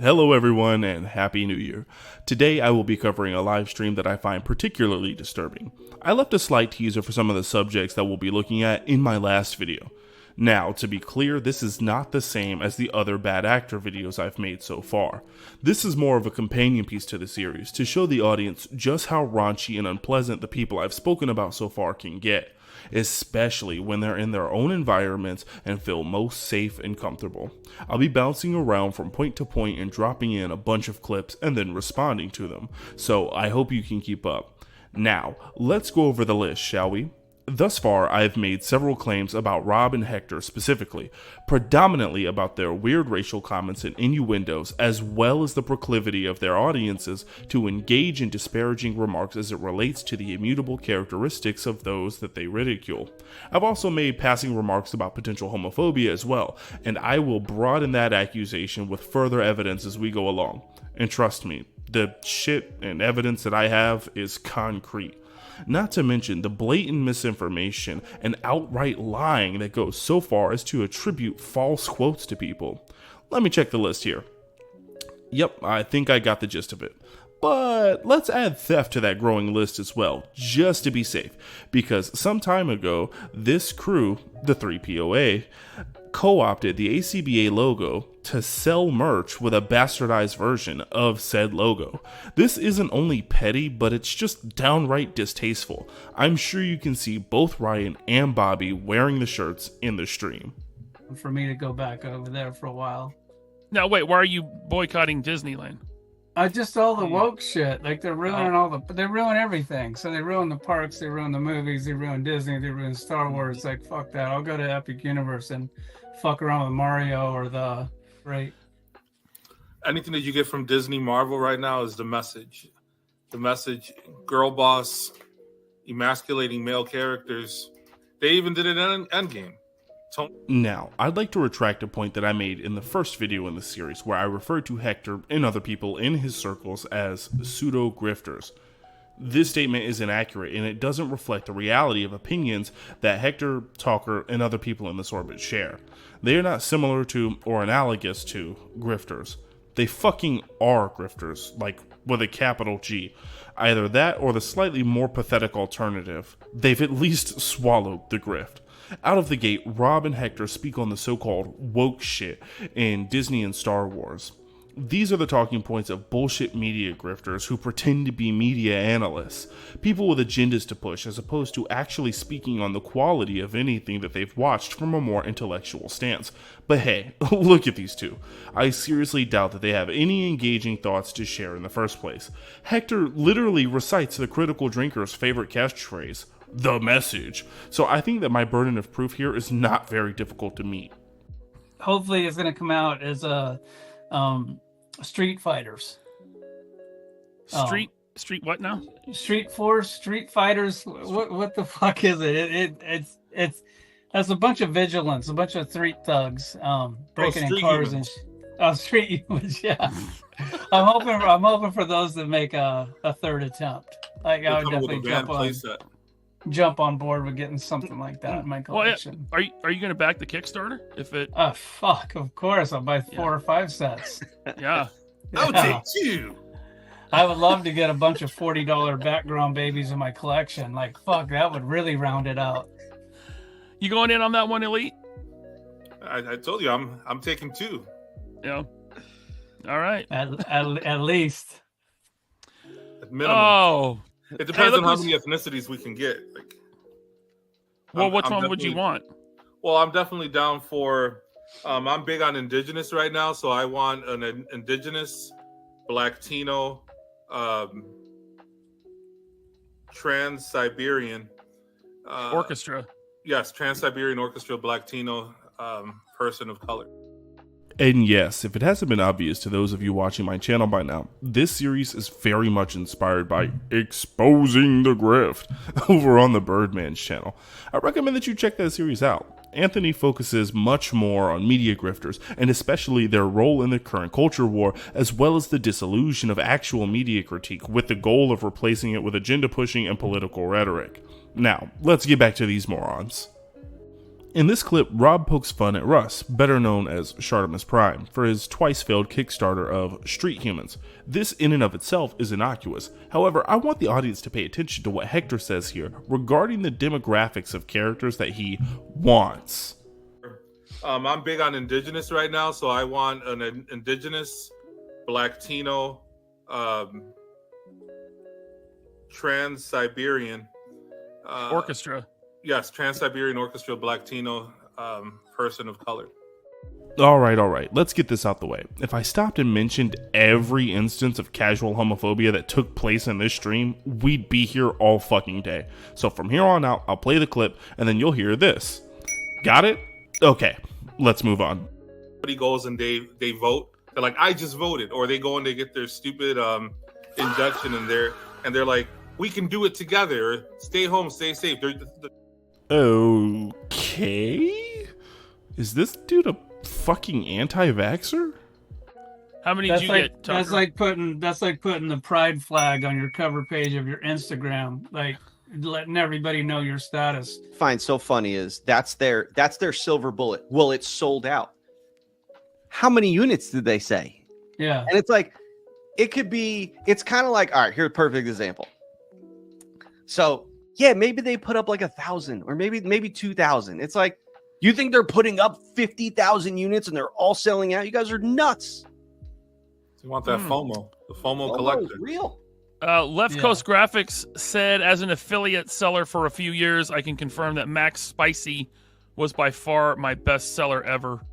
Hello everyone and Happy New Year. Today I will be covering a live stream that I find particularly disturbing. I left a slight teaser for some of the subjects that we'll be looking at in my last video. Now, to be clear, this is not the same as the other bad actor videos I've made so far. This is more of a companion piece to the series to show the audience just how raunchy and unpleasant the people I've spoken about so far can get, especially when they're in their own environments and feel most safe and comfortable. I'll be bouncing around from point to point and dropping in a bunch of clips and then responding to them, so I hope you can keep up. Now, let's go over the list, shall we? Thus far, I have made several claims about Rob and Hector specifically, predominantly about their weird racial comments and innuendos, as well as the proclivity of their audiences to engage in disparaging remarks as it relates to the immutable characteristics of those that they ridicule. I've also made passing remarks about potential homophobia as well, and I will broaden that accusation with further evidence as we go along. And trust me, the shit and evidence that I have is concrete. Not to mention the blatant misinformation and outright lying that goes so far as to attribute false quotes to people. Let me check the list here. Yep, I think I got the gist of it. But let's add theft to that growing list as well, just to be safe, because some time ago, this crew, the 3POA, co-opted the ACBA logo to sell merch with a bastardized version of said logo. This isn't only petty, but it's just downright distasteful. I'm sure you can see both Ryan and Bobby wearing the shirts in the stream. For me to go back over there for a while. Now wait, why are you boycotting Disneyland? Just all the woke shit. Like they're ruining they ruin everything. So they ruin the parks, they ruin the movies, they ruin Disney, they ruin Star Wars. Like fuck that. I'll go to Epic Universe and fuck around with Mario or the Anything that you get from Disney Marvel right now is the message. The message, girl boss, emasculating male characters. They even did it in Endgame. Now, I'd like to retract a point that I made in the first video in the series where I referred to Hector and other people in his circles as pseudo-grifters. This statement is inaccurate and it doesn't reflect the reality of opinions that Hector, Talker, and other people in this orbit share. They are not similar to or analogous to grifters. They fucking are grifters, like with a capital G. Either that or the slightly more pathetic alternative. They've at least swallowed the grift. Out of the gate, Rob and Hector speak on the so-called woke shit in Disney and Star Wars. These are the talking points of bullshit media grifters who pretend to be media analysts, people with agendas to push as opposed to actually speaking on the quality of anything that they've watched from a more intellectual stance. But hey, look at these two. I seriously doubt that they have any engaging thoughts to share in the first place. Hector literally recites the critical drinker's favorite catchphrase, the message. So I think that my burden of proof here is not very difficult to meet. Hopefully it's going to come out as a Street Fighters. Street what now? Street Fighters. What the fuck is it? It's that's a bunch of vigilants, a bunch of street thugs breaking in cars humans. Street humans. Yeah. I'm hoping for those that make a third attempt. Like I would definitely jump on board with getting something like that in my collection. Well, yeah. Are you going to back the Kickstarter if it? Fuck, of course. I'll buy 4 or 5 sets. Yeah. I'll take 2. I would love to get a bunch of $40 background babies in my collection. Like, fuck, that would really round it out. You going in on that one, Elite? I told you I'm taking 2. Yeah. All right. At least. At minimum. Oh. It depends on how many ethnicities we can get. Like, well, which one would you want? Well, I'm definitely down for. I'm big on indigenous right now, so I want an indigenous, Blacktino, Trans-Siberian orchestra. Yes, Trans-Siberian Orchestra, Blacktino person of color. And yes, if it hasn't been obvious to those of you watching my channel by now, this series is very much inspired by Exposing the Grift over on the Birdman's channel. I recommend that you check that series out. Anthony focuses much more on media grifters, and especially their role in the current culture war, as well as the disillusion of actual media critique with the goal of replacing it with agenda pushing and political rhetoric. Now, let's get back to these morons. In this clip, Rob pokes fun at Russ, better known as Shartimus Prime, for his twice-failed Kickstarter of Street Humans. This in and of itself is innocuous. However, I want the audience to pay attention to what Hector says here regarding the demographics of characters that he wants. I'm big on indigenous right now, so I want an indigenous, Blacktino, Trans-Siberian Orchestra. Yes, Trans-Siberian Orchestra, Blacktino, person of color. All right, let's get this out the way. If I stopped and mentioned every instance of casual homophobia that took place in this stream, we'd be here all fucking day. So from here on out, I'll play the clip, and then you'll hear this. Got it? Okay, let's move on. Somebody goes and they vote. They're like, I just voted. Or they go and they get their stupid injection, and they're like, we can do it together. Stay home, stay safe. Okay? Is this dude a fucking anti-vaxxer? How many did you get, Tucker? That's like putting the pride flag on your cover page of your Instagram, like letting everybody know your status. Find so funny is that's their silver bullet. Well, it's sold out. How many units did they say? Yeah. And it's like, it's kind of like, all right, here's a perfect example. So yeah, maybe they put up like 1,000 or maybe 2,000. It's like, you think they're putting up 50,000 units and they're all selling out? You guys are nuts. You want that FOMO, the FOMO collector. Real. Left Coast Graphics said, as an affiliate seller for a few years, I can confirm that Max Spicy was by far my best seller ever.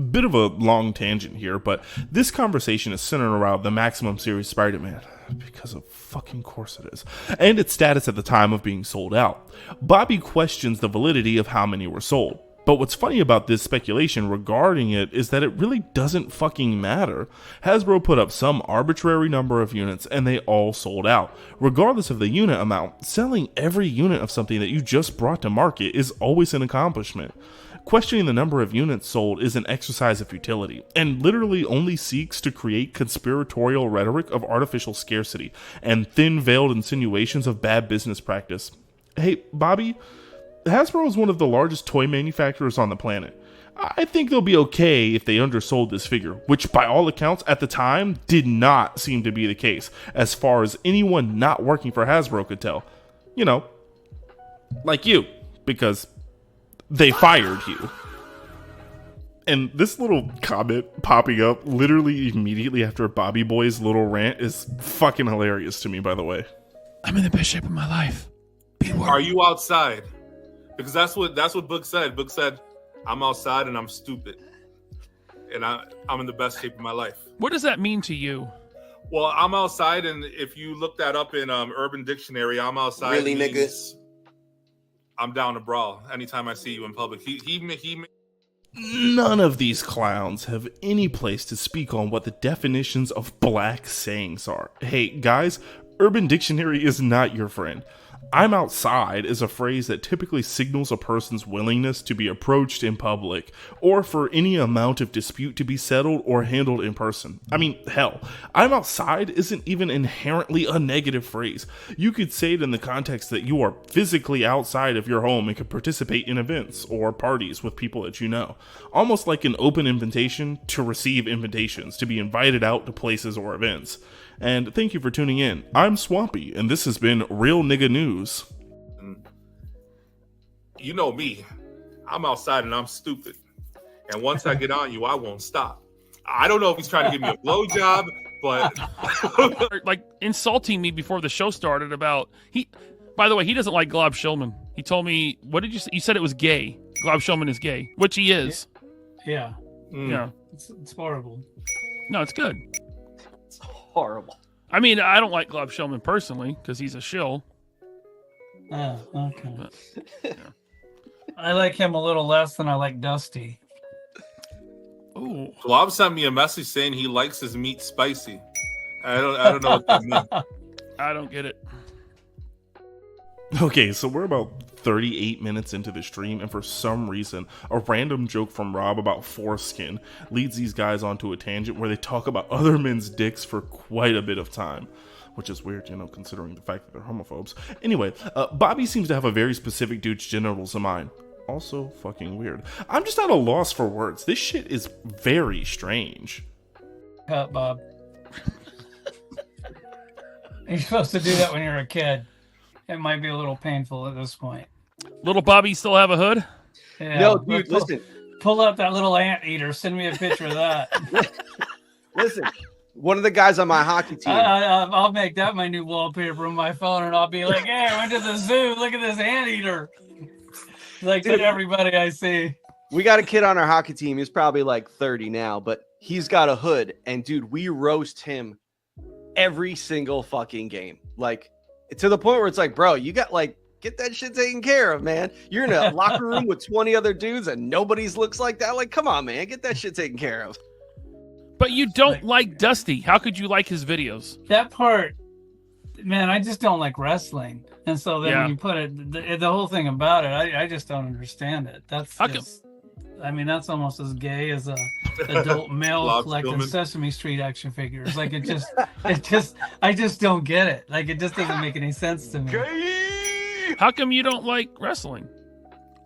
Bit of a long tangent here, but this conversation is centered around the Maximum Series Spider-Man, because of fucking course it is, and its status at the time of being sold out. Bobby questions the validity of how many were sold, but what's funny about this speculation regarding it is that it really doesn't fucking matter. Hasbro put up some arbitrary number of units and they all sold out. Regardless of the unit amount, selling every unit of something that you just brought to market is always an accomplishment. Questioning the number of units sold is an exercise of futility, and literally only seeks to create conspiratorial rhetoric of artificial scarcity and thin-veiled insinuations of bad business practice. Hey, Bobby, Hasbro is one of the largest toy manufacturers on the planet. I think they'll be okay if they undersold this figure, which by all accounts at the time did not seem to be the case, as far as anyone not working for Hasbro could tell. You know, like you, because they fired you. And this little comment popping up literally immediately after Bobby Boy's little rant is fucking hilarious to me, by the way. I'm in the best shape of my life. Are you outside? Because that's what Book said. Book said, I'm outside and I'm stupid. And I'm in the best shape of my life. What does that mean to you? Well, I'm outside, and if you look that up in Urban Dictionary, I'm outside. Really, niggas? I'm down to brawl anytime I see you in public. None of these clowns have any place to speak on what the definitions of black sayings are. Hey, guys, Urban Dictionary is not your friend. I'm outside is a phrase that typically signals a person's willingness to be approached in public, or for any amount of dispute to be settled or handled in person. I mean, hell, I'm outside isn't even inherently a negative phrase. You could say it in the context that you are physically outside of your home and could participate in events or parties with people that you know. Almost like an open invitation to receive invitations, to be invited out to places or events. And thank you for tuning in. I'm Swampy, and this has been Real Nigga News. You know me. I'm outside and I'm stupid. And once I get on you, I won't stop. I don't know if he's trying to give me a blowjob, but... like, insulting me before the show started about... By the way, he doesn't like Glob Shulman. He told me... What did you say? You said it was gay. Glob Shulman is gay, which he is. Yeah. Yeah. It's horrible. No, it's good. Horrible. I mean, I don't like Glob Shulman personally because he's a shill. Oh, okay. But, yeah. I like him a little less than I like Dusty. Ooh. Glob sent me a message saying he likes his meat spicy. I don't know what that means. I don't get it. Okay, so we're about 38 minutes into the stream, and for some reason, a random joke from Rob about foreskin leads these guys onto a tangent where they talk about other men's dicks for quite a bit of time. Which is weird, you know, considering the fact that they're homophobes. Anyway, Bobby seems to have a very specific dude's genitals in mind. Also fucking weird. I'm just at a loss for words. This shit is very strange. Cut, Bob. You're supposed to do that when you're a kid. It might be a little painful at this point. Little Bobby still have a hood? Yeah, No, dude, listen. Pull up that little anteater. Send me a picture of that. Listen, one of the guys on my hockey team. I'll make that my new wallpaper on my phone, and I'll be like, "Hey, I went to the zoo. Look at this anteater." Like to everybody I see. We got a kid on our hockey team. He's probably like 30 now, but he's got a hood. And dude, we roast him every single fucking game. Like to the point where it's like, bro, you got like, get that shit taken care of, man. You're in a locker room with 20 other dudes and nobody's looks like that. Like, come on, man, get that shit taken care of. But you don't like Dusty. How could you like his videos? That part, man, I just don't like wrestling. And so then when you put it, the whole thing about it, I just don't understand it. That's I mean, that's almost as gay as a adult male collecting Sesame Street action figures. Like I just don't get it. Like it just doesn't make any sense to me. How come you don't like wrestling?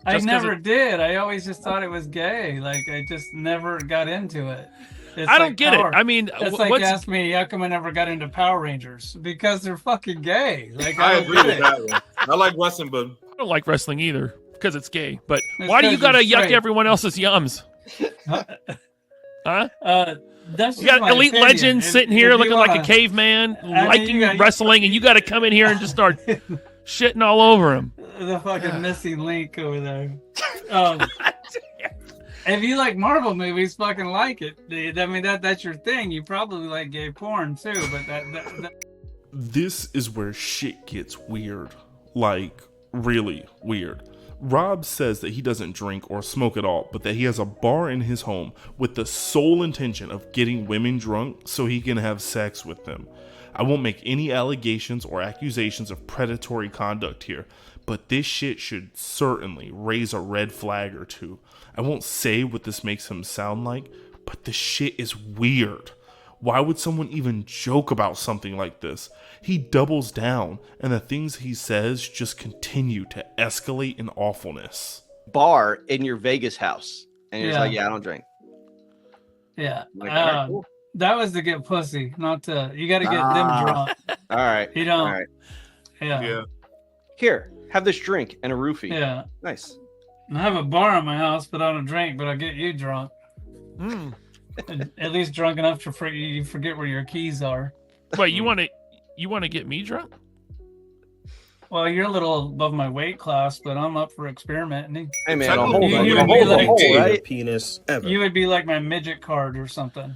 I never did. I always just thought it was gay. Like I just never got into it. I don't get it. I mean, it's like ask me how come I never got into Power Rangers, because they're fucking gay. Like I agree with that one. I like wrestling, but I don't like wrestling either because it's gay. But why do you gotta yuck everyone else's yums? Huh? That's you got Elite Legends sitting here looking like a caveman, liking wrestling, and you got to come in here and just start shitting all over him. The fucking missing link over there. If you like Marvel movies, fucking like it. I mean, that's your thing. You probably like gay porn too, but that... This is where shit gets weird. Like, really weird. Rob says that he doesn't drink or smoke at all, but that he has a bar in his home with the sole intention of getting women drunk so he can have sex with them. I won't make any allegations or accusations of predatory conduct here, but this shit should certainly raise a red flag or two. I won't say what this makes him sound like, but the shit is weird. Why would someone even joke about something like this? He doubles down, and the things he says just continue to escalate in awfulness. Bar in your Vegas house, and you're like, yeah, I don't drink. Yeah. Like, all right, cool. That was to get pussy, not to. You got to get them drunk. All right. You don't. All right. Yeah. Here, have this drink and a roofie. Yeah. Nice. I have a bar in my house, but I don't drink. But I'll get you drunk. At least drunk enough to you forget where your keys are. Wait, you want to get me drunk? Well, you're a little above my weight class, but I'm up for experimenting. Hey man, penis ever. You would be like my midget card or something.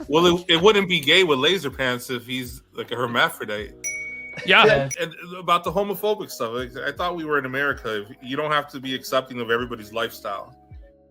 Well, it wouldn't be gay with laser pants if he's like a hermaphrodite. Yeah. And about the homophobic stuff, I thought we were in America. You don't have to be accepting of everybody's lifestyle.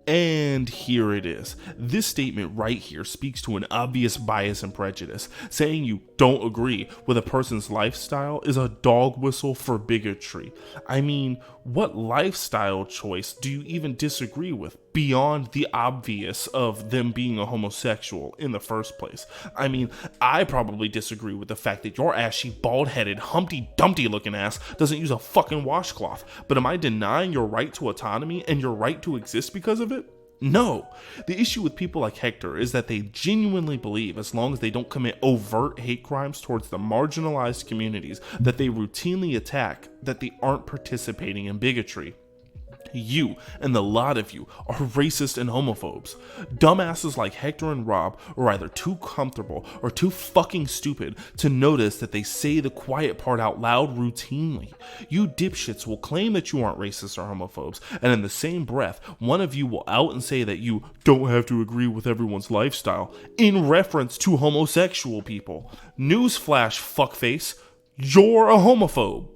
And here it is. This statement right here speaks to an obvious bias and prejudice. Saying you don't agree with a person's lifestyle is a dog whistle for bigotry. I mean, what lifestyle choice do you even disagree with beyond the obvious of them being a homosexual in the first place? I mean, I probably disagree with the fact that your ashy, bald-headed, Humpty Dumpty looking ass doesn't use a fucking washcloth. But am I denying your right to autonomy and your right to exist because of it? No. The issue with people like Hector is that they genuinely believe, as long as they don't commit overt hate crimes towards the marginalized communities that they routinely attack, that they aren't participating in bigotry. You, and the lot of you, are racist and homophobes. Dumbasses like Hector and Rob are either too comfortable or too fucking stupid to notice that they say the quiet part out loud routinely. You dipshits will claim that you aren't racist or homophobes, and in the same breath, one of you will out and say that you don't have to agree with everyone's lifestyle, in reference to homosexual people. Newsflash, fuckface, you're a homophobe.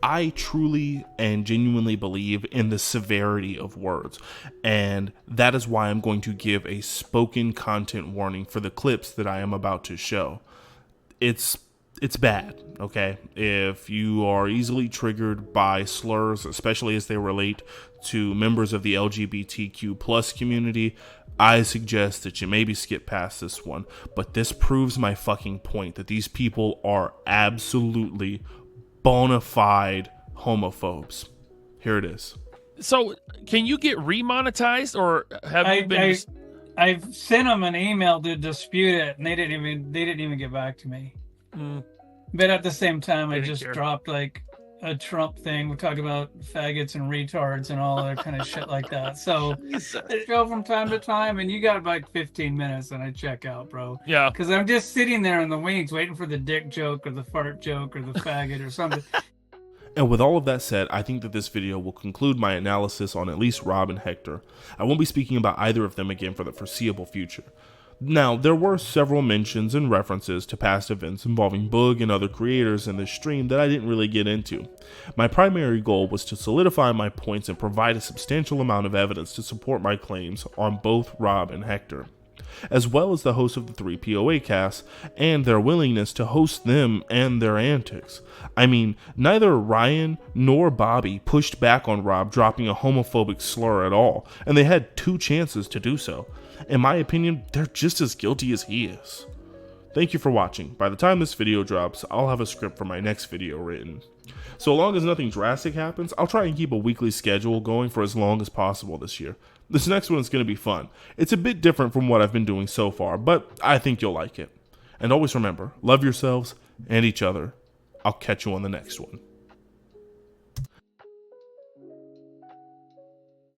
I truly and genuinely believe in the severity of words, and that is why I'm going to give a spoken content warning for the clips that I am about to show. It's bad, okay? If you are easily triggered by slurs, especially as they relate to members of the LGBTQ plus community, I suggest that you maybe skip past this one. But this proves my fucking point that these people are absolutely bona fide homophobes. Here it is. So, can you get remonetized, or have you been? I've sent them an email to dispute it, and they didn't even get back to me. But at the same time, I just dropped like a Trump thing. We talked about faggots and retards and all that kind of shit like that. So I go from time to time, and you got like 15 minutes, and I check out, bro. Yeah. Because I'm just sitting there in the wings waiting for the dick joke or the fart joke or the faggot or something. And with all of that said, I think that this video will conclude my analysis on at least Rob and Hector. I won't be speaking about either of them again for the foreseeable future. Now, there were several mentions and references to past events involving Boog and other creators in this stream that I didn't really get into. My primary goal was to solidify my points and provide a substantial amount of evidence to support my claims on both Rob and Hector, as well as the hosts of the 3 POA casts and their willingness to host them and their antics. I mean, neither Ryan nor Bobby pushed back on Rob dropping a homophobic slur at all, and they had 2 chances to do so. In my opinion, they're just as guilty as he is. Thank you for watching. By the time this video drops, I'll have a script for my next video written. So long as nothing drastic happens, I'll try and keep a weekly schedule going for as long as possible this year. This next one is going to be fun. It's a bit different from what I've been doing so far, but I think you'll like it. And always remember, love yourselves and each other. I'll catch you on the next one.